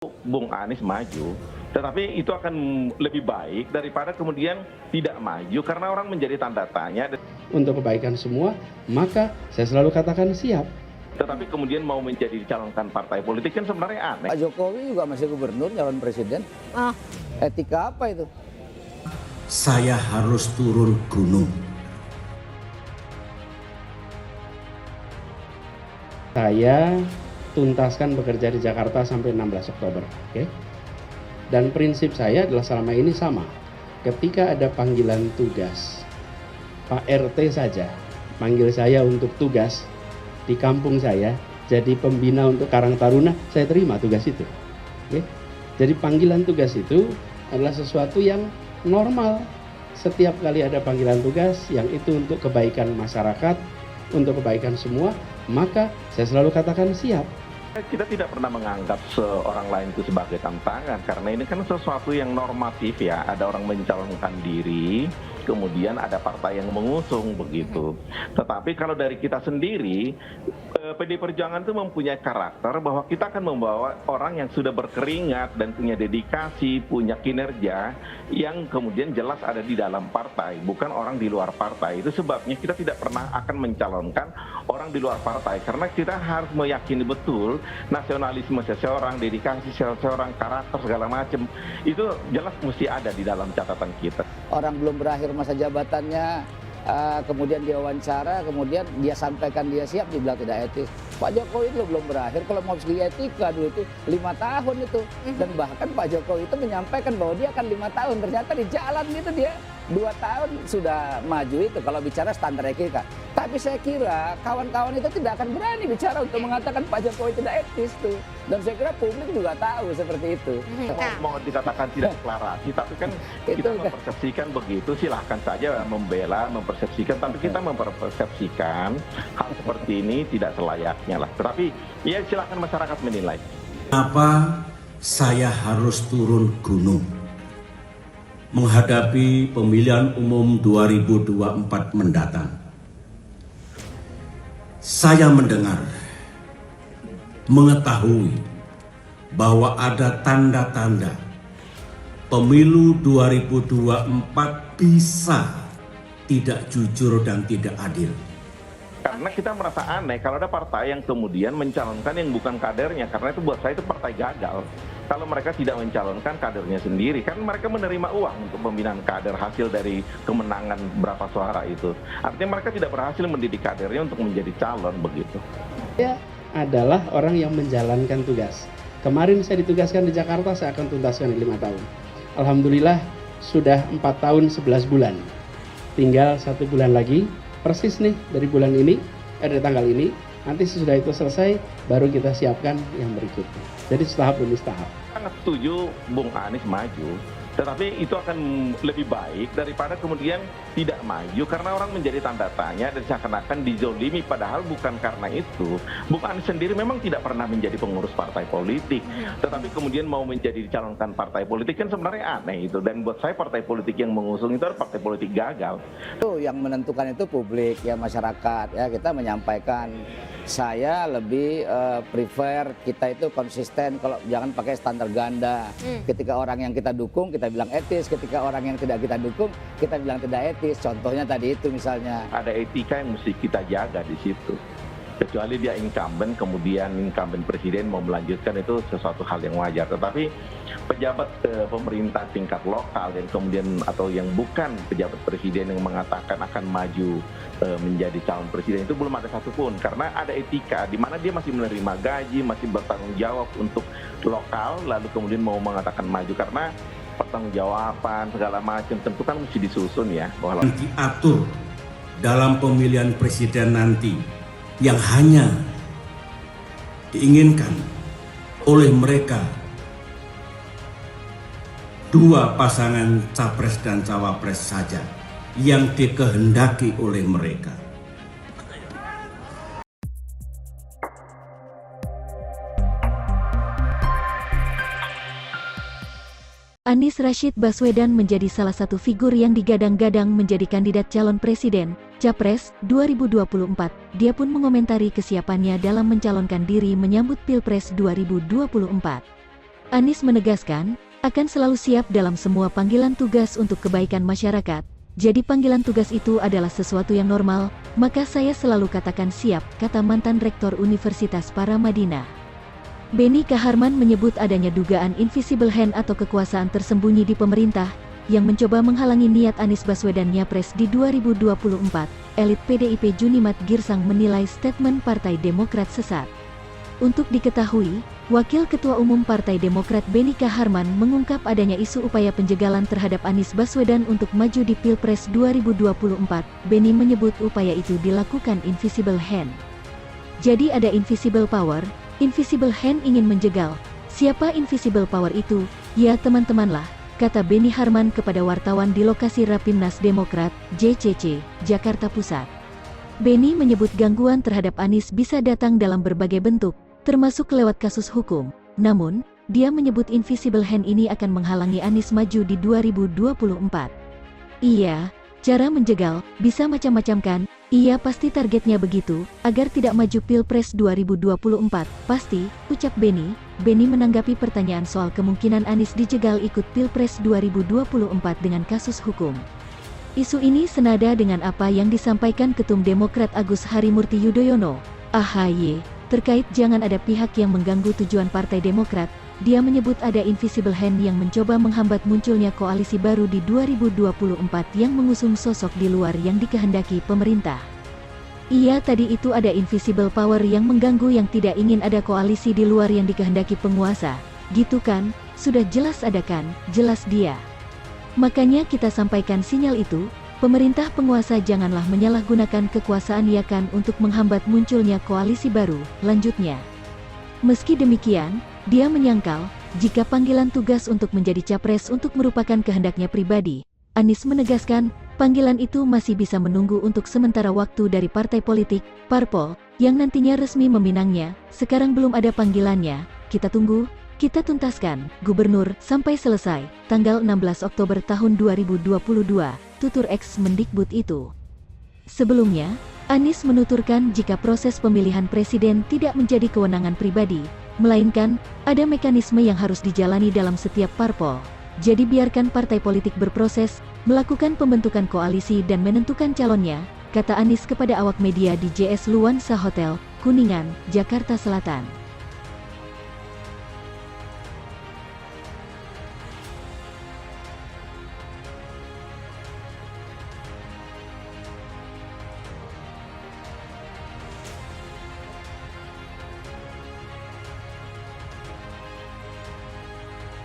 Bung Anies maju, tetapi itu akan lebih baik daripada kemudian tidak maju karena orang menjadi tanda tanya. Untuk kebaikan semua, maka saya selalu katakan siap. Tetapi kemudian mau menjadi dicalonkan partai politik kan sebenarnya aneh. Pak Jokowi juga masih gubernur, calon presiden. Etika apa itu? Saya harus turun gunung. Saya tuntaskan bekerja di Jakarta sampai 16 Oktober. Oke? Dan prinsip saya adalah selama ini sama. Ketika ada panggilan tugas, Pak RT saja manggil saya untuk tugas di kampung saya, jadi pembina untuk Karang Taruna, saya terima tugas itu. Oke? Jadi panggilan tugas itu adalah sesuatu yang normal. Setiap kali ada panggilan tugas yang itu untuk kebaikan masyarakat, untuk kebaikan semua, maka saya selalu katakan siap. Kita tidak pernah menganggap seorang lain itu sebagai tantangan karena ini kan sesuatu yang normatif ya. Ada orang mencalonkan diri, kemudian ada partai yang mengusung begitu. Tetapi kalau dari kita sendiri, PD Perjuangan itu mempunyai karakter bahwa kita akan membawa orang yang sudah berkeringat dan punya dedikasi, punya kinerja yang kemudian jelas ada di dalam partai, bukan orang di luar partai. Itu sebabnya kita tidak pernah akan mencalonkan orang di luar partai karena kita harus meyakini betul nasionalisme seseorang, dedikasi seseorang, karakter segala macam itu jelas mesti ada di dalam catatan kita. Orang belum berakhir masa jabatannya, kemudian dia wawancara, kemudian dia sampaikan dia siap, dibilang tidak etis. Pak Jokowi itu belum berakhir, kalau mau segi etika dulu itu 5 tahun itu. Dan bahkan Pak Jokowi itu menyampaikan bahwa dia akan 5 tahun, ternyata di jalan gitu dia 2 tahun sudah maju itu kalau bicara standar etika. Tapi saya kira kawan-kawan itu tidak akan berani bicara untuk mengatakan Pak Jokowi tidak etis tuh. Dan saya kira publik juga tahu seperti itu. Mau dikatakan tidak deklarasi, tapi kan kita mempersepsikan begitu, silahkan saja membela, mempersepsikan, tapi kita mempersepsikan hal seperti ini tidak selayaknya lah. Tetapi ya silahkan masyarakat menilai. Kenapa saya harus turun gunung? Menghadapi pemilihan umum 2024 mendatang. Saya mendengar, mengetahui bahwa ada tanda-tanda pemilu 2024 bisa tidak jujur dan tidak adil. Karena kita merasa aneh kalau ada partai yang kemudian mencalonkan yang bukan kadernya, karena itu buat saya itu partai gagal. Kalau mereka tidak mencalonkan kadernya sendiri, kan mereka menerima uang untuk pembinaan kader hasil dari kemenangan berapa suara itu. Artinya mereka tidak berhasil mendidik kadernya untuk menjadi calon begitu. Saya adalah orang yang menjalankan tugas. Kemarin saya ditugaskan di Jakarta, saya akan tuntaskan di 5 tahun. Alhamdulillah sudah 4 tahun 11 bulan. Tinggal 1 bulan lagi, persis nih dari bulan ini, dari tanggal ini. Nanti sesudah itu selesai, baru kita siapkan yang berikutnya. Jadi setahap demi setahap. Sangat setuju Bung Anies maju, tetapi itu akan lebih baik daripada kemudian tidak maju karena orang menjadi tanda tanya dan seakan-akan dizolimi, padahal bukan karena itu. Bung Anies sendiri memang tidak pernah menjadi pengurus partai politik, tetapi kemudian mau menjadi dicalonkan partai politik kan sebenarnya aneh itu. Dan buat saya partai politik yang mengusung itu adalah partai politik gagal. Itu yang menentukan itu publik, ya masyarakat. Ya kita menyampaikan. Saya lebih prefer kita itu konsisten, kalau jangan pakai standar ganda. Ketika orang yang kita dukung kita bilang etis, ketika orang yang tidak kita dukung kita bilang tidak etis. Contohnya tadi itu misalnya. Ada etika yang mesti kita jaga di situ. Kecuali dia incumbent, kemudian incumbent presiden mau melanjutkan, itu sesuatu hal yang wajar. Tetapi pejabat pemerintah tingkat lokal dan kemudian atau yang bukan pejabat presiden yang mengatakan akan maju menjadi calon presiden itu belum ada satupun, karena ada etika di mana dia masih menerima gaji, masih bertanggung jawab untuk lokal, lalu kemudian mau mengatakan maju karena pertanggungjawaban segala macam tentu kan mesti disusun ya. Diatur dalam pemilihan presiden nanti yang hanya diinginkan oleh mereka 2 pasangan capres dan cawapres saja yang dikehendaki oleh mereka. Anies Rashid Baswedan menjadi salah satu figur yang digadang-gadang menjadi kandidat calon presiden, Capres, 2024. Dia pun mengomentari kesiapannya dalam mencalonkan diri menyambut Pilpres 2024. Anies menegaskan, akan selalu siap dalam semua panggilan tugas untuk kebaikan masyarakat. Jadi panggilan tugas itu adalah sesuatu yang normal, maka saya selalu katakan siap, kata mantan Rektor Universitas Paramadina. Beni Kaharman menyebut adanya dugaan invisible hand atau kekuasaan tersembunyi di pemerintah, yang mencoba menghalangi niat Anies Baswedan nyapres di 2024. Elit PDIP Junimat Girsang menilai statement Partai Demokrat sesat. Untuk diketahui, Wakil Ketua Umum Partai Demokrat Beni Kaharman mengungkap adanya isu upaya penjegalan terhadap Anies Baswedan untuk maju di Pilpres 2024. Beni menyebut upaya itu dilakukan invisible hand. Jadi ada invisible power, invisible hand ingin menjegal. Siapa invisible power itu? Ya teman-teman lah, kata Beni Harman kepada wartawan di lokasi Rapimnas Demokrat, JCC, Jakarta Pusat. Beni menyebut gangguan terhadap Anies bisa datang dalam berbagai bentuk, termasuk lewat kasus hukum. Namun, dia menyebut invisible hand ini akan menghalangi Anies maju di 2024. Iya, cara menjegal, bisa macam-macam kan? Iya pasti targetnya begitu, agar tidak maju Pilpres 2024, pasti, ucap Beni. Beni menanggapi pertanyaan soal kemungkinan Anies dijegal ikut Pilpres 2024 dengan kasus hukum. Isu ini senada dengan apa yang disampaikan Ketum Demokrat Agus Harimurti Yudhoyono, AHY, terkait jangan ada pihak yang mengganggu tujuan Partai Demokrat. Dia menyebut ada invisible hand yang mencoba menghambat munculnya koalisi baru di 2024 yang mengusung sosok di luar yang dikehendaki pemerintah. Iya tadi itu ada invisible power yang mengganggu yang tidak ingin ada koalisi di luar yang dikehendaki penguasa. Gitu kan? Sudah jelas ada kan? Jelas dia. Makanya kita sampaikan sinyal itu. Pemerintah penguasa janganlah menyalahgunakan kekuasaan ya kan untuk menghambat munculnya koalisi baru, lanjutnya. Meski demikian, dia menyangkal, jika panggilan tugas untuk menjadi capres untuk merupakan kehendaknya pribadi, Anies menegaskan, panggilan itu masih bisa menunggu untuk sementara waktu dari partai politik, parpol, yang nantinya resmi meminangnya. Sekarang belum ada panggilannya, kita tunggu. Kita tuntaskan, Gubernur, sampai selesai, tanggal 16 Oktober tahun 2022, tutur ex Mendikbud itu. Sebelumnya, Anies menuturkan jika proses pemilihan presiden tidak menjadi kewenangan pribadi, melainkan, ada mekanisme yang harus dijalani dalam setiap parpol. Jadi biarkan partai politik berproses, melakukan pembentukan koalisi dan menentukan calonnya, kata Anies kepada awak media di JS Luansa Hotel, Kuningan, Jakarta Selatan.